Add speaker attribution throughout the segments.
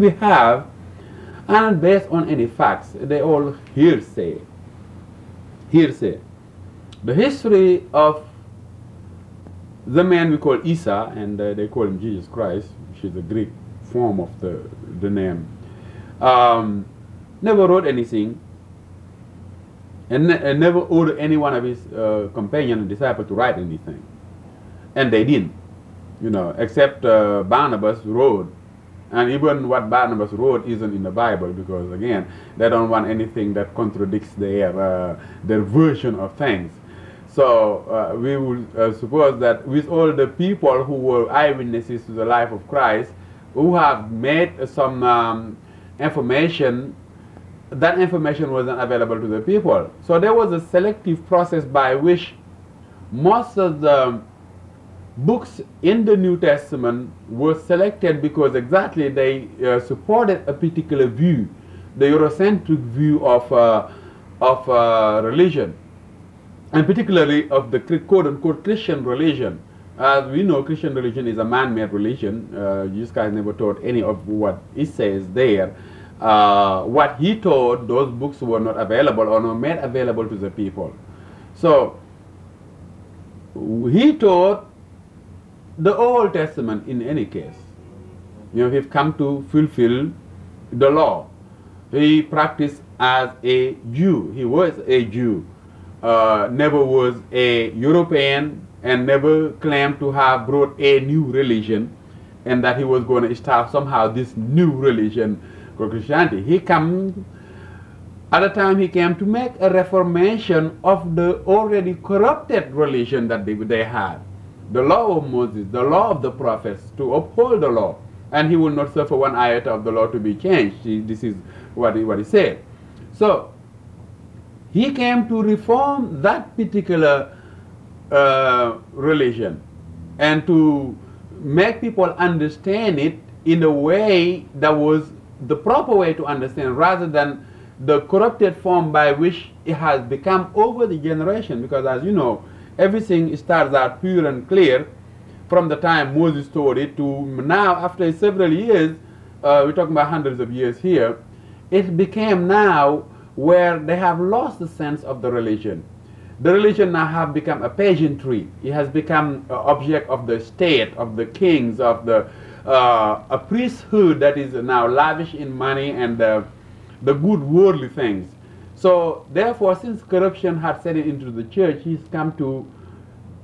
Speaker 1: we have aren't based on any facts. They all hearsay. Hearsay. The history of the man we call Isa, and they call him Jesus Christ, which is the Greek form of the name, never wrote anything, and never ordered any one of his companion and disciple to write anything. And they didn't, you know, except Barnabas wrote. And even what Barnabas wrote isn't in the Bible, because again, they don't want anything that contradicts their version of things. So we would suppose that with all the people who were eyewitnesses to the life of Christ, who have made some information, that information wasn't available to the people. So there was a selective process by which most of the books in the New Testament were selected because exactly they supported a particular view, the Eurocentric view of religion, and particularly of the quote-unquote Christian religion. As we know, Christian religion is a man-made religion. Jesus Christ never taught any of what it says there. What he taught, those books were not available or not made available to the people. So he taught the Old Testament in any case. You know, he's come to fulfill the law. He practiced as a Jew. He was a Jew. Never was a European, and never claimed to have brought a new religion, and that he was going to start somehow this new religion called Christianity. He came, at the time he came to make a reformation of the already corrupted religion that they had. The law of Moses, the law of the prophets, to uphold the law. And he will not suffer one iota of the law to be changed. This is what he said. So he came to reform that particular religion and to make people understand it in a way that was the proper way to understand, rather than the corrupted form by which it has become over the generation. Because as you know, everything starts out pure and clear from the time Moses taught it to now, after several years, we're talking about hundreds of years here, it became now where they have lost the sense of the religion. The religion now have become a pageantry. It has become an object of the state, of the kings, of the a priesthood that is now lavish in money and the good worldly things. So therefore, since corruption had set it into the church, he's come to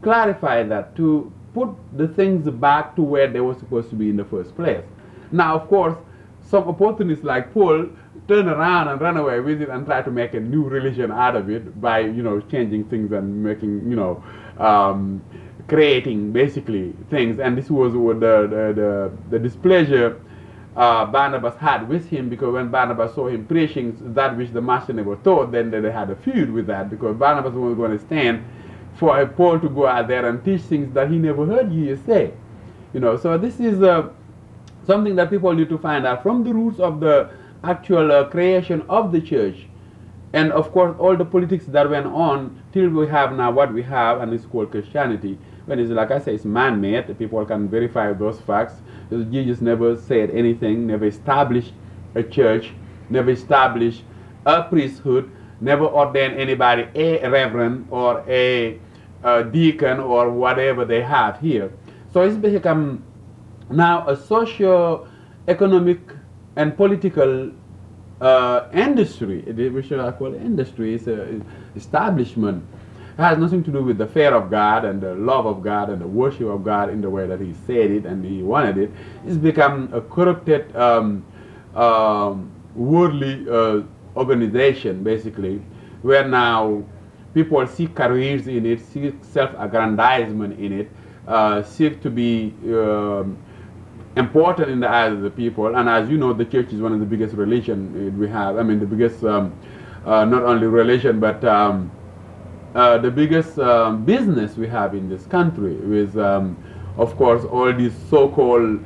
Speaker 1: clarify that, to put the things back to where they were supposed to be in the first place. Now, of course, some opportunists like Paul turn around and run away with it and try to make a new religion out of it by, you know, changing things and making, you know, creating basically things. And this was the displeasure Barnabas had with him, because when Barnabas saw him preaching that which the master never taught, then they had a feud with that, because Barnabas was going to stand for Paul to go out there and teach things that he never heard Jesus say. You know, so this is something that people need to find out from the roots of the actual creation of the church. And of course, all the politics that went on till we have now what we have, and it's called Christianity. When it's, like I say, it's man-made, people can verify those facts. Jesus never said anything, never established a church, never established a priesthood, never ordained anybody a reverend or a deacon or whatever they have here. So it's become now a socio-economic and political industry, which I call industry. It's an establishment. It has nothing to do with the fear of God and the love of God and the worship of God in the way that he said it and he wanted it. It's become a corrupted worldly organization, basically, where now people seek careers in it, seek self-aggrandizement in it, seek to be important in the eyes of the people. And as you know, the church is one of the biggest religion we have. I mean, the biggest, not only religion, but the biggest business we have in this country, with, of course, all these so-called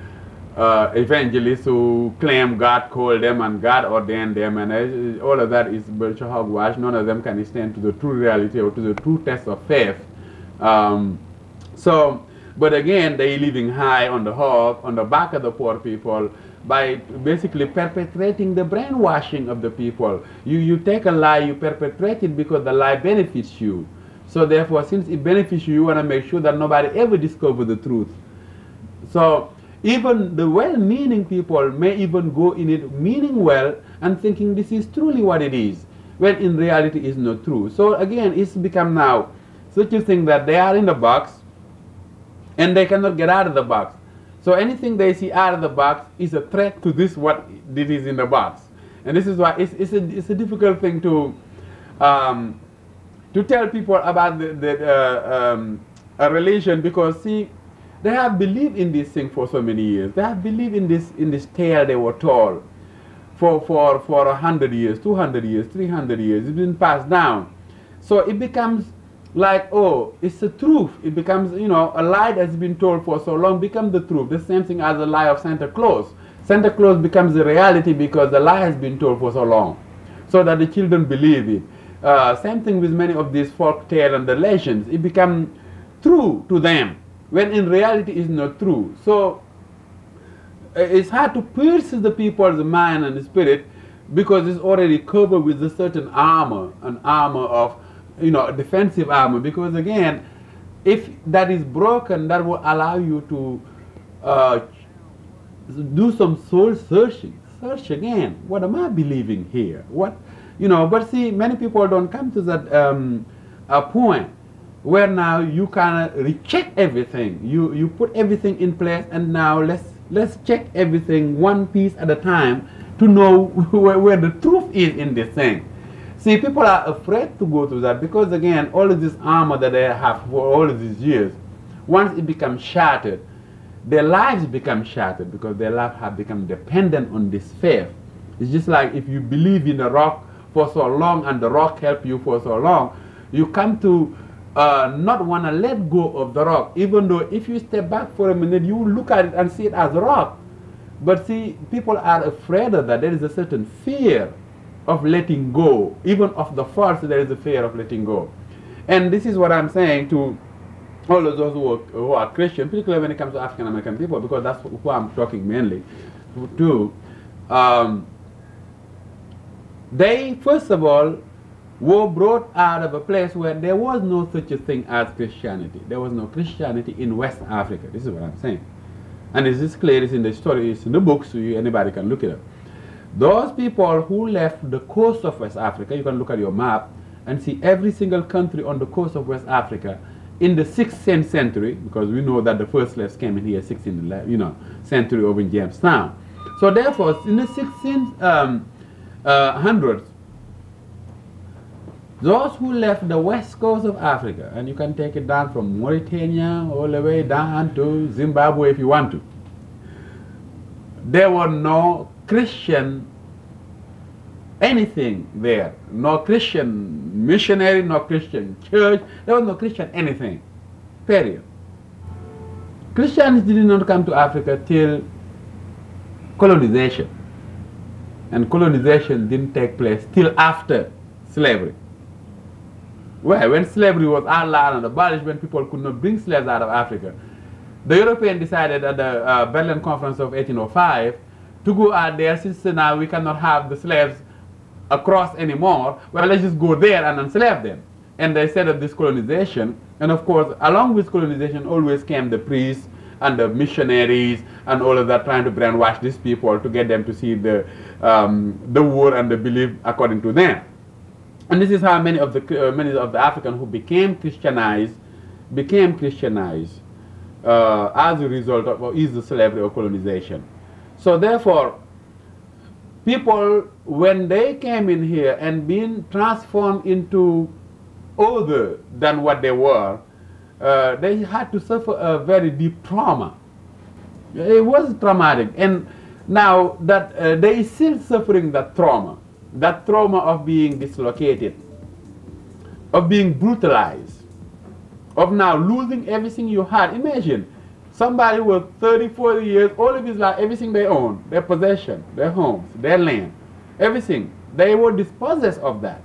Speaker 1: evangelists who claim God called them and God ordained them, and all of that is virtual hogwash. None of them can stand to the true reality or to the true test of faith. But again, they living high on the hog, on the back of the poor people, by basically perpetrating the brainwashing of the people. You take a lie, you perpetrate it because the lie benefits you. So therefore, since it benefits you, you want to make sure that nobody ever discovers the truth. So even the well-meaning people may even go in it meaning well and thinking this is truly what it is, when in reality it's not true. So again, it's become now such a thing that they are in the box and they cannot get out of the box. So anything they see out of the box is a threat to this what it is in the box. And this is why it's a difficult thing to tell people about a religion, because see, they have believed in this thing for so many years. They have believed in this tale they were told for 100 years, 200 years, 300 years. It's been passed down. So it becomes like, oh, it's the truth. It becomes, you know, a lie that's been told for so long becomes the truth. The same thing as the lie of Santa Claus. Santa Claus becomes the reality because the lie has been told for so long, so that the children believe it. Same thing with many of these folk tales and the legends. It becomes true to them, when in reality it's not true. So it's hard to pierce the people's mind and spirit, because it's already covered with a certain armor, an armor of, you know, a defensive armor. Because again, if that is broken, that will allow you to do some soul searching. Search again. What am I believing here? What, you know? But see, many people don't come to that point where now you kind of recheck everything. You put everything in place, and now let's check everything one piece at a time to know where the truth is in this thing. See, people are afraid to go through that, because again, all of this armor that they have for all of these years, once it becomes shattered, their lives become shattered, because their lives have become dependent on this faith. It's just like if you believe in a rock for so long and the rock helped you for so long, you come to not want to let go of the rock, even though if you step back for a minute, you look at it and see it as a rock. But see, people are afraid of that. There is a certain fear of letting go. Even of the false, there is a fear of letting go. And this is what I'm saying to all of those who are Christian, particularly when it comes to African American people, because that's who I'm talking mainly to. They, first of all, were brought out of a place where there was no such a thing as Christianity. There was no Christianity in West Africa. This is what I'm saying. And this is clear, it's in the story, it's in the books, so anybody can look it up. Those people who left the coast of West Africa, you can look at your map and see every single country on the coast of West Africa in the 16th century, because we know that the first slaves came in here 16th century over in Jamestown. So therefore, in the 1600s, those who left the west coast of Africa, and you can take it down from Mauritania all the way down to Zimbabwe if you want to, there were no Christian anything there. No Christian missionary, no Christian church. There was no Christian anything. Period. Christianity did not come to Africa till colonization. And colonization didn't take place till after slavery. Well, when slavery was outlawed and abolished, when people could not bring slaves out of Africa, the Europeans decided at the Berlin Conference of 1805 to go out there, since now we cannot have the slaves across anymore. Well, let's just go there and enslave them. And they set up this colonization. And of course, along with colonization always came the priests and the missionaries and all of that, trying to brainwash these people to get them to see the war and the belief according to them. And this is how many of the Africans who became Christianized as a result of either slavery or colonization. So therefore, people, when they came in here and been transformed into other than what they were, they had to suffer a very deep trauma. It was traumatic. And now that they still suffering that trauma of being dislocated, of being brutalized, of now losing everything you had. Imagine somebody with 30, 40 years, all of his life, everything they own, their possession, their homes, their land, everything. They were dispossessed of that.